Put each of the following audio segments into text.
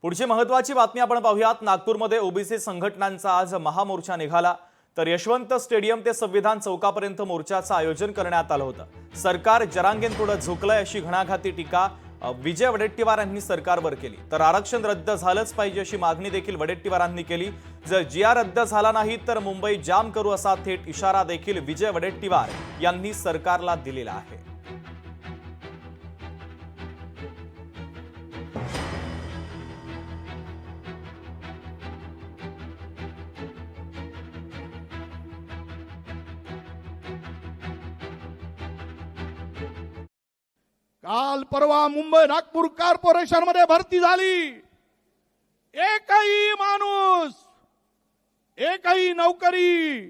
पुढची महत्त्वाची बातमी आपण पाहूयात। नागपूरमध्ये ओबीसी संघटनांचा आज महामोर्चा निघाला। तर यशवंत स्टेडियम ते संविधान चौकापर्यंत मोर्चाचं आयोजन करण्यात आलं होतं। सरकार जरांगेंपुढे झुकलंय अशी घणाघाती टीका विजय वडेट्टीवार यांनी सरकारवर केली। तर आरक्षण रद्द झालंच पाहिजे अशी मागणी देखील वडेट्टीवारांनी केली। जर जीआर रद्द झाला नाही तर मुंबई जाम करू असा थेट इशारा देखील विजय वडेट्टीवार यांनी सरकारला दिलेला आहे। काल परवा मुंबई नागपूर कॉर्पोरेशन मध्ये भरती झाली। एकही माणूस, एकही नोकरी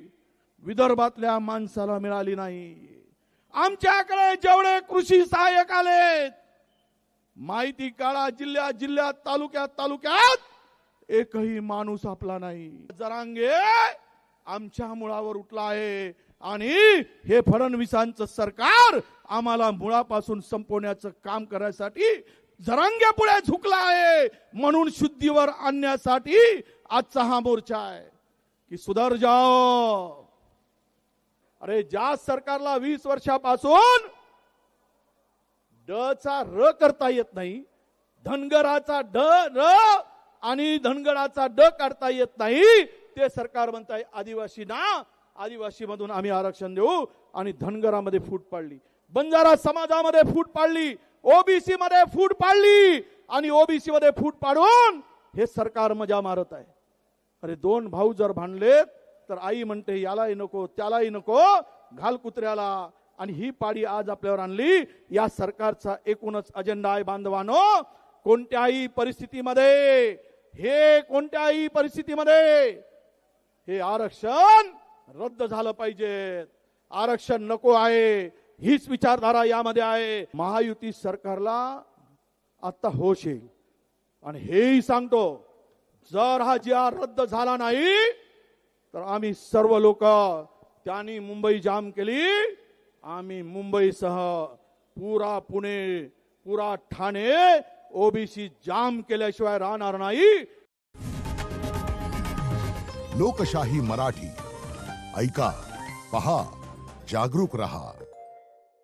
विदर्भातल्या माणसाला मिळाली नाही। आमच्याकडे जेवढे कृषी सहाय्यक आलेत, माहिती काढा, जिल्ह्यात तालुक्यात एकही माणूस आपला नाही। जरांगे आमच्या मुळावर उठला आहे आणि हे फडणवीसांचं सरकार आम्हाला मुळापासून संपवण्याचं काम करण्यासाठी जरांगे पुढे झुकला आहे। म्हणून शुद्धीवर आणण्यासाठी आजचा हा मोर्चा आहे की सुधर जाओ। अरे ज्या सरकारला 20 वर्षापासून ड चा र करता येत नाही, धनगराचा ड र आणि धनगराचा ड काढता येत नाही, ते सरकार म्हणताय आदिवासी मधून आम्ही आरक्षण देऊ आणि धनगरामध्ये फूट पाडली, बंजारा समाजामध्ये फूट पाडली, ओबीसी मध्ये फूट पाडली आणि ओबीसी मध्ये फूट पाडून हे सरकार मजा मारत आहे। अरे दोन भाऊ जर भांडले तर आई म्हणते यालाही नको त्यालाही नको, घाल कुत्र्याला। आणि ही पाडी आज आपल्यावर आणली। या सरकारचा एकूणच अजेंडा आहे बांधवांनो, कोणत्याही परिस्थितीमध्ये हे आरक्षण रद्द झालं पाहिजे। आरक्षण नको आहे हीच विचारधारा यामध्ये आहे। महायुती सरकारला आता होश येईल आणि हेही सांगतो, जर हा जीआर रद्द झाला नाही तर आम्ही सर्व लोक, त्यांनी मुंबई जाम केली, आम्ही मुंबईसह पुरा पुणे, पुरा ठाणे ओबीसी जाम केल्याशिवाय राहणार नाही। लोकशाही मराठी ऐका, पहा, जागरूक रहा।